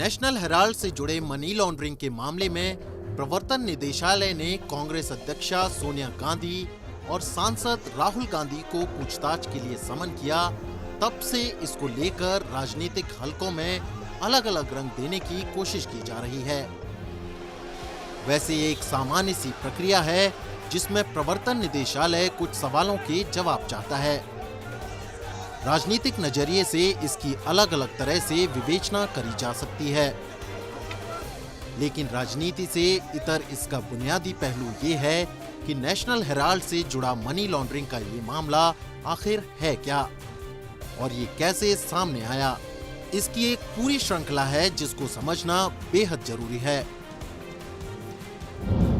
National Herald से जुड़े money laundering के मामले में प्रवर्तन निदेशालय ने कांग्रेस अध्यक्षा सोनिया गांधी और सांसद राहुल गांधी को पूछताछ के लिए समन किया। तब से इसको लेकर राजनीतिक हलकों में अलग अलग रंग देने की कोशिश की जा रही है। वैसे ये एक सामान्य सी प्रक्रिया है जिसमें प्रवर्तन निदेशालय कुछ सवालों के जवाब चाहता है। राजनीतिक नजरिए से इसकी अलग अलग तरह से विवेचना करी जा सकती है, लेकिन राजनीति से इतर इसका बुनियादी पहलू ये है कि नेशनल हेराल्ड से जुड़ा मनी लॉन्ड्रिंग का ये मामला आखिर है क्या और ये कैसे सामने आया। इसकी एक पूरी श्रृंखला है जिसको समझना बेहद जरूरी है।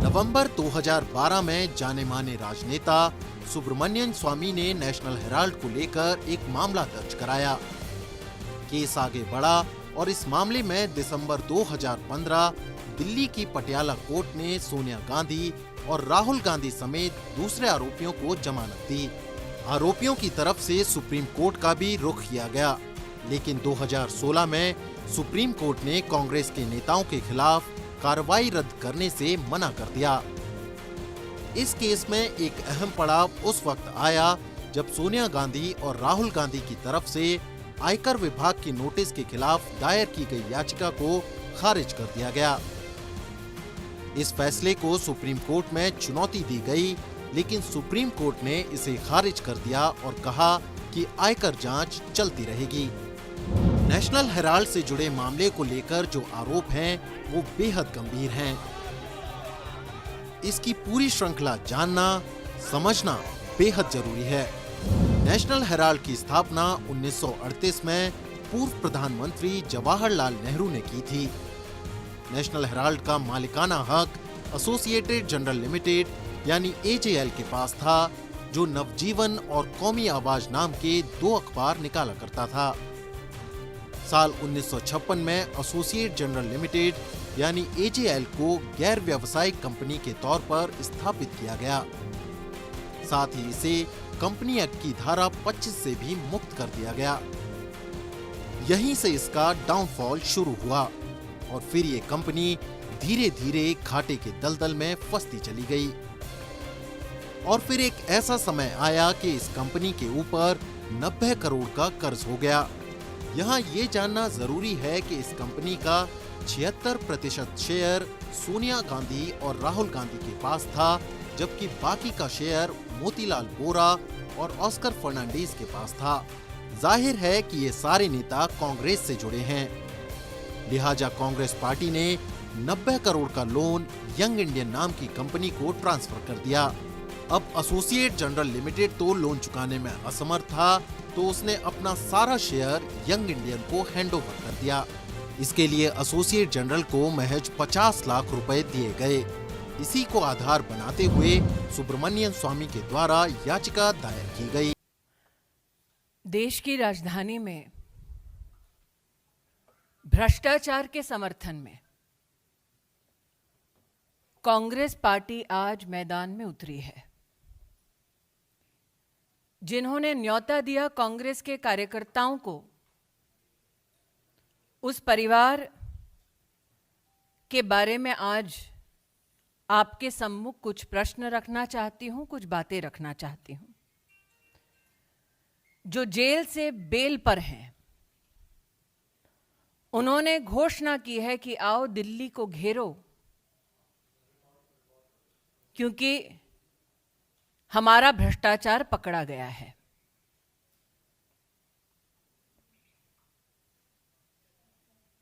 नवंबर 2012 में जाने माने राजनेता सुब्रमण्यन स्वामी ने नेशनल हेराल्ड को लेकर एक मामला दर्ज कराया। केस आगे बढ़ा और इस मामले में दिसंबर 2015 दिल्ली की पटियाला कोर्ट ने सोनिया गांधी और राहुल गांधी समेत दूसरे आरोपियों को जमानत दी। आरोपियों की तरफ से सुप्रीम कोर्ट का भी रुख किया गया, लेकिन 2016 में सुप्रीम कोर्ट ने कांग्रेस के नेताओं के खिलाफ कार्रवाई रद्द करने से मना कर दिया। इस केस में एक अहम पड़ाव उस वक्त आया जब सोनिया गांधी और राहुल गांधी की तरफ से आयकर विभाग के नोटिस के खिलाफ दायर की गई याचिका को खारिज कर दिया गया। इस फैसले को सुप्रीम कोर्ट में चुनौती दी गई, लेकिन सुप्रीम कोर्ट ने इसे खारिज कर दिया और कहा कि आयकर जांच चलती रहेगी। नेशनल हेराल्ड से जुड़े मामले को लेकर जो आरोप हैं वो बेहद गंभीर हैं। इसकी पूरी श्रृंखला जानना समझना बेहद जरूरी है। नेशनल हेराल्ड की स्थापना 1938 में पूर्व प्रधानमंत्री जवाहरलाल नेहरू ने की थी। नेशनल हेराल्ड का मालिकाना हक एसोसिएटेड जनरल लिमिटेड यानी एजेएल के पास था, जो नवजीवन और कौमी आवाज नाम के दो अखबार निकाला करता था। साल 1956 में एसोसिएट जनरल लिमिटेड यानी एजेएल को गैर व्यावसायिक कंपनी के तौर पर स्थापित किया गया। साथ ही इसे कंपनी एक्ट की धारा 25 से भी मुक्त कर दिया गया। यहीं से इसका डाउनफॉल शुरू हुआ और फिर ये कंपनी धीरे धीरे घाटे के दलदल में फंसती चली गई। और फिर एक ऐसा समय आया कि इस कंपनी के ऊपर 90 करोड़ का कर्ज हो गया। यहाँ ये जानना जरूरी है कि इस कंपनी का 76% शेयर सोनिया गांधी और राहुल गांधी के पास था, जबकि बाकी का शेयर मोतीलाल वोरा और ऑस्कर फर्नांडीज के पास था। जाहिर है कि ये सारे नेता कांग्रेस से जुड़े हैं, लिहाजा कांग्रेस पार्टी ने 90 करोड़ का लोन यंग इंडियन नाम की कंपनी को ट्रांसफर कर दिया। अब एसोसिएट जनरल लिमिटेड तो लोन चुकाने में असमर्थ था, तो उसने अपना सारा शेयर यंग इंडियन को हैंडओवर कर दिया। इसके लिए एसोसिएट जनरल को महज 50 लाख रुपए दिए गए। इसी को आधार बनाते हुए सुब्रमण्यन स्वामी के द्वारा याचिका दायर की गई। देश की राजधानी में भ्रष्टाचार के समर्थन में कांग्रेस पार्टी आज मैदान में उतरी है। जिन्होंने न्योता दिया कांग्रेस के कार्यकर्ताओं को, उस परिवार के बारे में आज आपके सम्मुख कुछ प्रश्न रखना चाहती हूं, कुछ बातें रखना चाहती हूं। जो जेल से बेल पर हैं, उन्होंने घोषणा की है कि आओ दिल्ली को घेरो, क्योंकि हमारा भ्रष्टाचार पकड़ा गया है।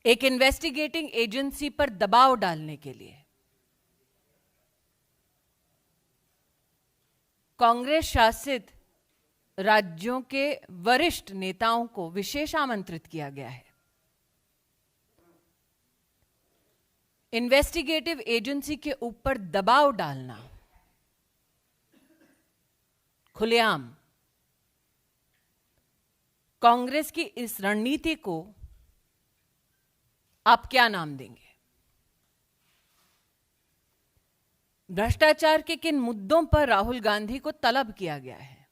एक इन्वेस्टिगेटिंग एजेंसी पर दबाव डालने के लिए कांग्रेस शासित राज्यों के वरिष्ठ नेताओं को विशेष आमंत्रित किया गया है। इन्वेस्टिगेटिव एजेंसी के ऊपर दबाव डालना खुलेआम कांग्रेस की इस रणनीति को आप क्या नाम देंगे? भ्रष्टाचार के किन मुद्दों पर राहुल गांधी को तलब किया गया है,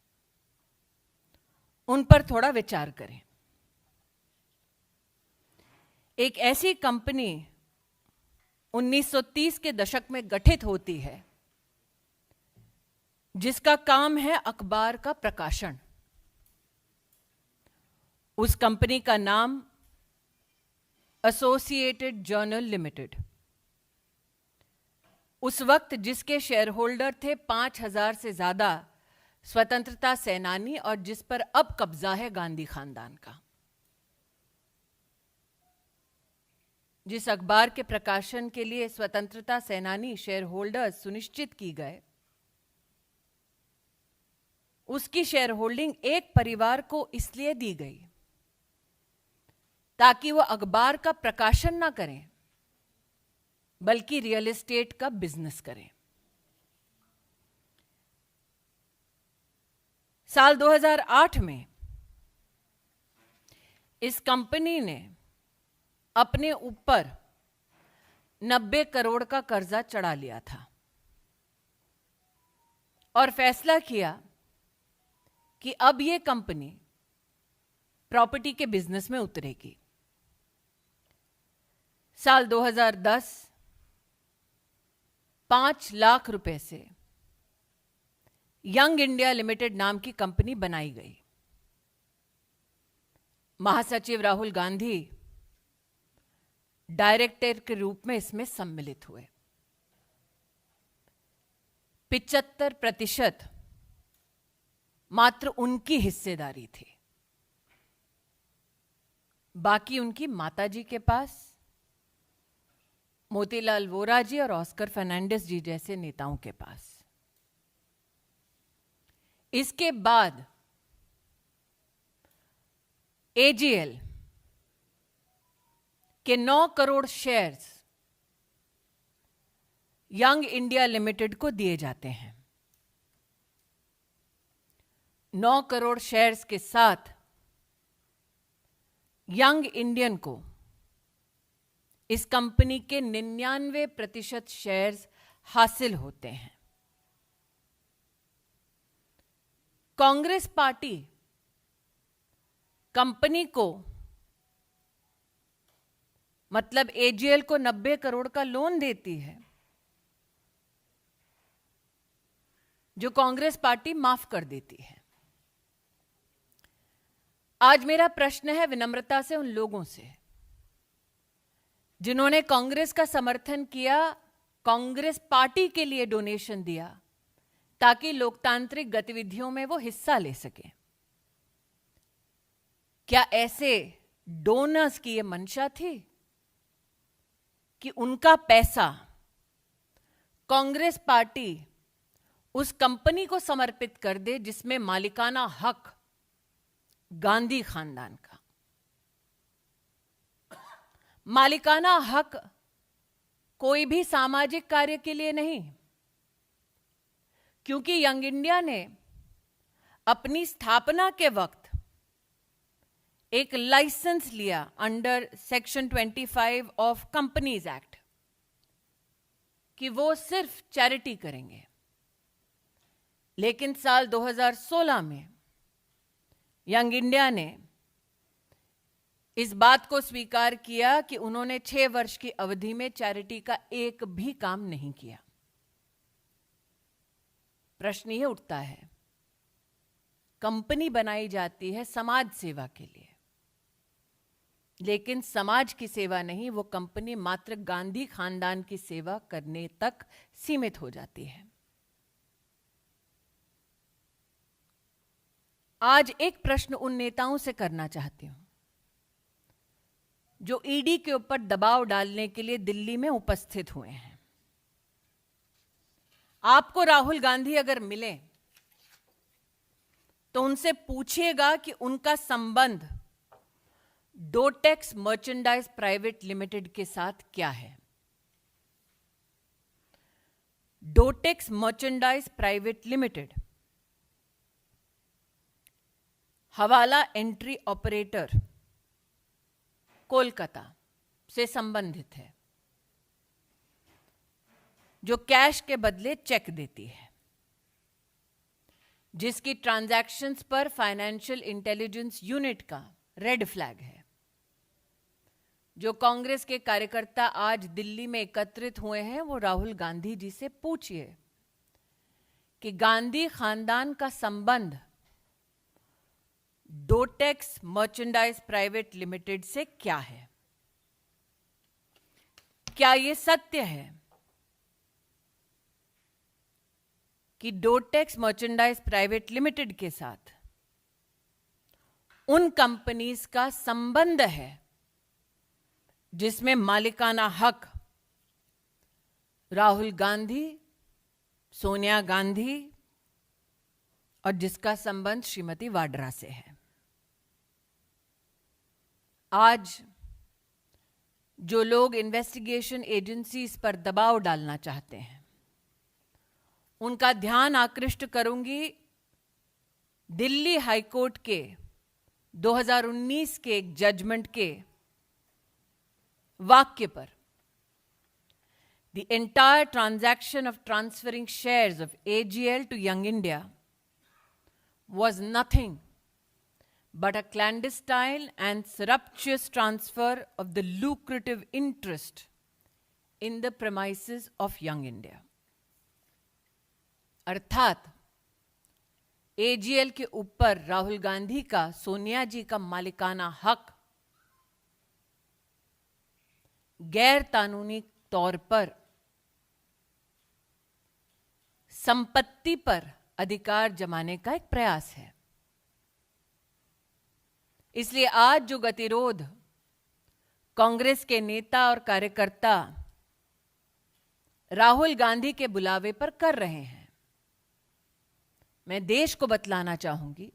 उन पर थोड़ा विचार करें। एक ऐसी कंपनी 1930 के दशक में गठित होती है जिसका काम है अखबार का प्रकाशन। उस कंपनी का नाम एसोसिएटेड जर्नल लिमिटेड। उस वक्त जिसके शेयर होल्डर थे 5,000 से ज्यादा स्वतंत्रता सेनानी और जिस पर अब कब्जा है गांधी खानदान का। जिस अखबार के प्रकाशन के लिए स्वतंत्रता सेनानी शेयर होल्डर सुनिश्चित की गए, उसकी शेयर होल्डिंग एक परिवार को इसलिए दी गई ताकि वह अखबार का प्रकाशन ना करें बल्कि रियल एस्टेट का बिजनेस करें। साल 2008 में इस कंपनी ने अपने ऊपर 90 करोड़ का कर्जा चढ़ा लिया था और फैसला किया कि अब यह कंपनी प्रॉपर्टी के बिजनेस में उतरेगी। साल 2010 5 लाख रुपए से यंग इंडिया लिमिटेड नाम की कंपनी बनाई गई। महासचिव राहुल गांधी डायरेक्टर के रूप में इसमें सम्मिलित हुए। 75% मात्र उनकी हिस्सेदारी थी, बाकी उनकी माताजी के पास, मोतीलाल वोरा जी और ऑस्कर फर्नांडिस जी जैसे नेताओं के पास। इसके बाद एजीएल के 9 crore shares young India limited को दिए जाते हैं। 9 करोड़ शेयर्स के साथ यंग इंडियन को इस कंपनी के 99% शेयर्स हासिल होते हैं। कांग्रेस पार्टी कंपनी को, मतलब एजीएल को 90 करोड़ का लोन देती है जो कांग्रेस पार्टी माफ कर देती है। आज मेरा प्रश्न है विनम्रता से उन लोगों से जिन्होंने कांग्रेस का समर्थन किया, कांग्रेस पार्टी के लिए डोनेशन दिया ताकि लोकतांत्रिक गतिविधियों में वो हिस्सा ले सके। क्या ऐसे डोनर्स की ये मंशा थी कि उनका पैसा कांग्रेस पार्टी उस कंपनी को समर्पित कर दे जिसमें मालिकाना हक गांधी खानदान का? मालिकाना हक कोई भी सामाजिक कार्य के लिए नहीं, क्योंकि यंग इंडिया ने अपनी स्थापना के वक्त एक लाइसेंस लिया under section 25 of companies act कि वो सिर्फ चैरिटी करेंगे। लेकिन साल 2016 में यंग इंडिया ने इस बात को स्वीकार किया कि उन्होंने 6 वर्ष की अवधि में चैरिटी का एक भी काम नहीं किया। प्रश्न यह उठता है, कंपनी बनाई जाती है समाज सेवा के लिए, लेकिन समाज की सेवा नहीं, वो कंपनी मात्र गांधी खानदान की सेवा करने तक सीमित हो जाती है। आज एक प्रश्न उन नेताओं से करना चाहती हूं जो ईडी के ऊपर दबाव डालने के लिए दिल्ली में उपस्थित हुए हैं। आपको राहुल गांधी अगर मिले तो उनसे पूछिएगा कि उनका संबंध डोटेक्स मर्चेंडाइज प्राइवेट लिमिटेड के साथ क्या है। डोटेक्स मर्चेंडाइज प्राइवेट लिमिटेड हवाला एंट्री ऑपरेटर कोलकाता से संबंधित है, जो कैश के बदले चेक देती है, जिसकी ट्रांजैक्शंस पर फाइनेंशियल इंटेलिजेंस यूनिट का रेड फ्लैग है। जो कांग्रेस के कार्यकर्ता आज दिल्ली में एकत्रित हुए हैं वो राहुल गांधी जी से पूछिए कि गांधी खानदान का संबंध डोटेक्स मर्चेंडाइज प्राइवेट लिमिटेड से क्या है। क्या यह सत्य है कि डोटेक्स मर्चेंडाइज प्राइवेट लिमिटेड के साथ उन कंपनीज का संबंध है जिसमें मालिकाना हक राहुल गांधी, सोनिया गांधी और जिसका संबंध श्रीमती वाड्रा से है। आज जो लोग इन्वेस्टिगेशन एजेंसीज पर दबाव डालना चाहते हैं उनका ध्यान आकृष्ट करूंगी दिल्ली हाईकोर्ट के 2019 के एक जजमेंट के वाक्य पर। The entire transaction of transferring shares of AGL to Young India was nothing but a clandestine and surreptitious transfer of the lucrative interest in the premises of Young India. अर्थात AGL के ऊपर राहुल गांधी का, सोनिया जी का मालिकाना हक गैर कानूनी तौर पर संपत्ति पर अधिकार जमाने का एक प्रयास है। इसलिए आज जो गतिरोध कांग्रेस के नेता और कार्यकर्ता राहुल गांधी के बुलावे पर कर रहे हैं, मैं देश को बतलाना चाहूंगी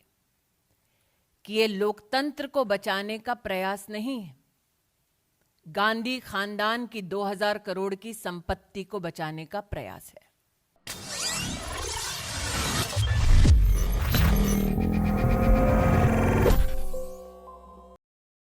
कि ये लोकतंत्र को बचाने का प्रयास नहीं है, गांधी खानदान की 2000 करोड़ की संपत्ति को बचाने का प्रयास है।